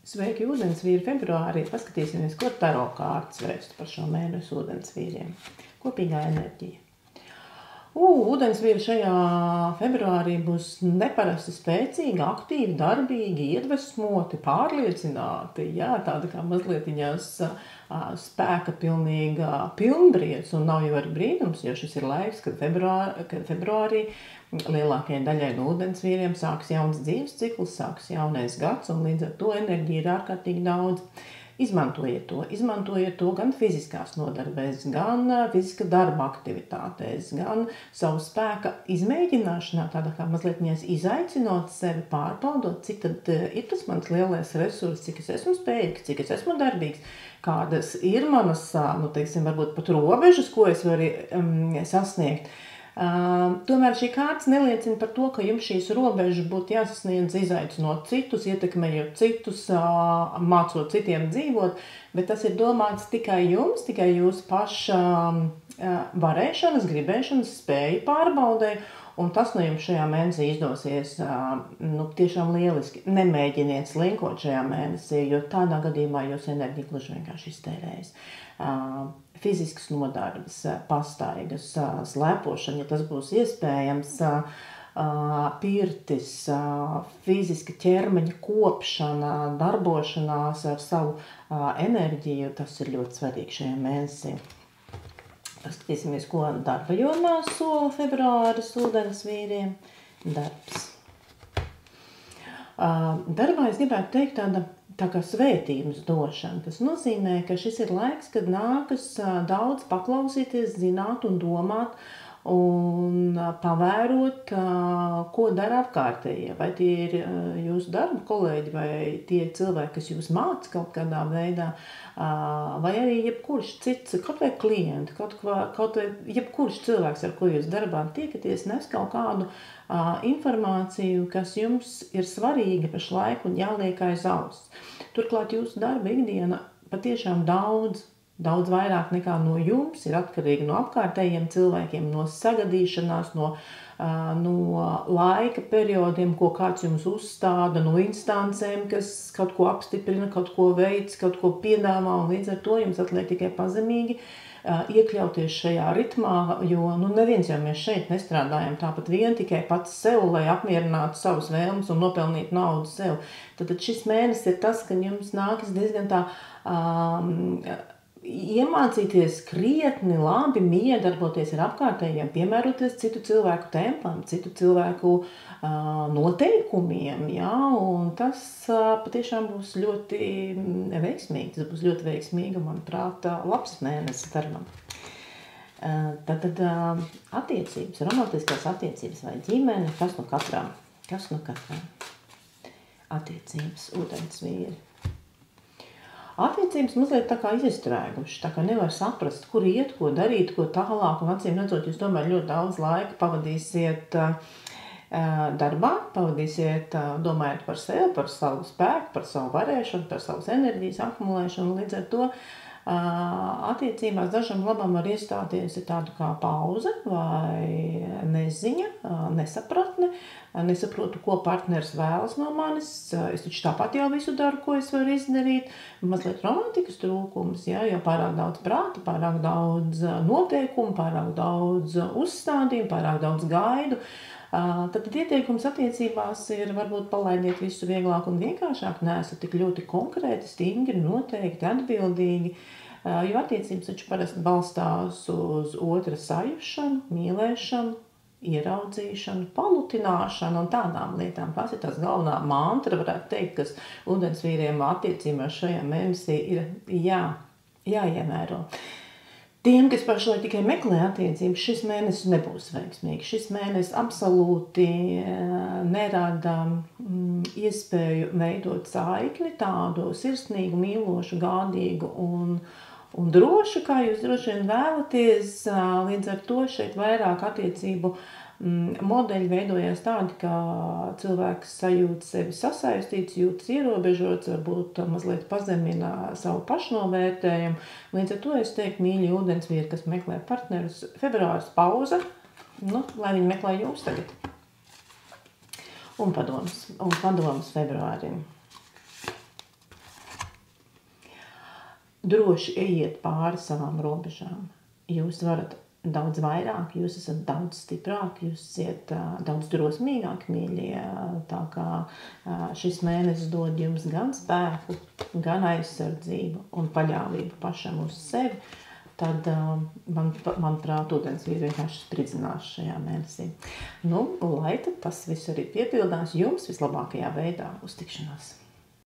Sveiki, ūdensvīri februārī. Paskatīsimies, ko taro kārtas vēstu par šo mēnesi ūdensvīriem. Kopīgā enerģija. Ūdensvīri šajā februārī būs neparasti spēcīgi, aktīvi, darbīgi, iedvesmoti, pārliecināti. Jā, tāda kā mazlietiņās spēka pilnīga pilnbriedz, un nav jau arī brīnums, jo šis ir laiks, kad februārī lielākajai daļai no ūdensvīriem sāks jauns dzīves cikls, sāks jaunais gads, un līdz ar to enerģija ir ārkārtīgi daudz. Izmantojiet to gan fiziskās nodarbēs, gan fiziska darba aktivitātēs, gan savu spēka izmēģināšanā, tādā kā mazliet izaicinot sevi, pārbaudot, cik tad ir tas mans lielais resurs, cik es esmu spējīgs, cik es esmu darbīgs, kādas ir manas, varbūt pat robežas, ko es varu sasniegt. Tomēr šī kārtas neliecina par to, ka jums šīs robežas būtu jāsasniedz izaicinot citus, ietekmējot citus, mācot citiem dzīvot, bet tas ir domāts tikai jums, tikai jūsu paša varēšanas, gribēšanas, spēju pārbaudē, un tas no jums šajā mēnesī izdosies tiešām lieliski. Nemēģiniet slinkot šajā mēnesī, jo tādā gadījumā jūs enerģija gluži vienkārši iztērējas. Fiziskas nodarbes, pastaigas, slēpošana, ja tas būs iespējams, pirtis, fiziska ķermeņa kopšana, darbošanās ar savu enerģiju, tas ir ļoti svarīgi šajā mēnesī. Paskatīsimies, ko darba jomā sola februāris ūdensvīriem. Darbs. Darbā es gribētu teikt tā kā svētības došana. Tas nozīmē, ka šis ir laiks, kad nākas daudz paklausīties, zināt un domāt un pavērot, ko dara apkārtējie. Vai tie ir jūsu darba kolēģi, vai tie ir cilvēki, kas jūs māca kaut kādā veidā, vai arī jebkurš cits, kaut vai klienti, kaut vai jebkurš cilvēks, ar ko jūs darbā tiekaties, nes kaut kādu informāciju, kas jums ir svarīga pašlaik un jāliek aiz auss. Turklāt jūsu darba ikdiena patiešām daudz vairāk nekā no jums ir atkarīga no apkārtējiem cilvēkiem, no sagadīšanās, no laika periodiem, ko kāds jums uzstāda, no instancēm, kas kaut ko apstiprina, kaut ko veic, kaut ko piedāvā, un līdz ar to jums atliek tikai pazemīgi iekļauties šajā ritmā, jo neviens jau mēs šeit nestrādājam tāpat vien tikai pats sev, lai apmierinātu savas vēlmes un nopelnītu naudu sev. Tad šis mēnesis ir tas, ka jums nākas diezgan tā iemācīties krietni labi miedarboties ar apkārtējiem, piemēroties citu cilvēku tempam, citu cilvēku noteikumiem, jā, un tas patiešām būs ļoti veiksmīgi. Tas būs ļoti veiksmīgi, manuprāt, labs mēnesis darbam. Tad attiecības, romantiskās attiecības vai ģimene, kas no katrām? Attiecības, ūdensvīri. Attiecības mazliet tā kā izstrēguši, tā kā nevar saprast, kur iet, ko darīt, ko tālāk, un acīm redzot, jūs tomēr ļoti daudz laika pavadīsiet darbā, pavadīsiet domājot par sevi, par savu spēku, par savu varēšanu, par savas enerģijas akumulēšanu, līdz ar to attiecībās dažam labam var iestāties tāda kā pauze vai neziņa, nesapratne, nesaprotu, ko partneris vēlas no manis, es taču tāpat jau visu daru, ko es varu izdarīt, mazliet romantikas trūkums, jā, jo pārāk daudz prāta, pārāk daudz noteikumu, pārāk daudz uzstādījumu, pārāk daudz gaidu. Tad ieteikums attiecībās ir varbūt palaidiet visu vieglāk un vienkāršāk, neesat tik ļoti konkrēti, stingri, noteikti, atbildīgi, jo attiecības taču parasti balstās uz otra sajušanu, mīlēšanu, ieraudzīšanu, palutināšanu un tādām lietām. Tas ir tās galvenā mantra, varētu teikt, kas ūdensvīriem attiecībās šajā mēnesī ir jāievēro. Tiem, kas pašlaik tikai meklē attiecības, šis mēnesis nebūs veiksmīgs. Šis mēnesis absolūti nerada iespēju veidot saikni, tādu sirsnīgu, mīlošu, gādīgu un drošu, kā jūs droši vien vēlaties. Līdz ar to šeit vairāk attiecību modeļi veidojās tādi, ka cilvēks sajūt sevi sasaistīts, jūtas ierobežots, varbūt mazliet pazemina savu pašnovērtējumu. Līdz ar to es teiktu, mīļi ūdensvīri, kas meklē partnerus, februāris pauze, lai viņi meklē jūs tagad. Un padomas februārim. droši ejiet pāri savām robežām. Jūs varat daudz vairāk, jūs esat daudz stiprāki, jūs esat daudz drosmīgāki, mīļie. Tā kā šis mēnesis dod jums gan spēku, gan aizsardzību un paļāvību pašam uz sevi, tad, manuprāt, ūdensvīri vienkārši spridzinās šajā mēnesī. Nu, lai tad tas viss arī piepildās jums vislabākajā veidā. Uz tikšanās!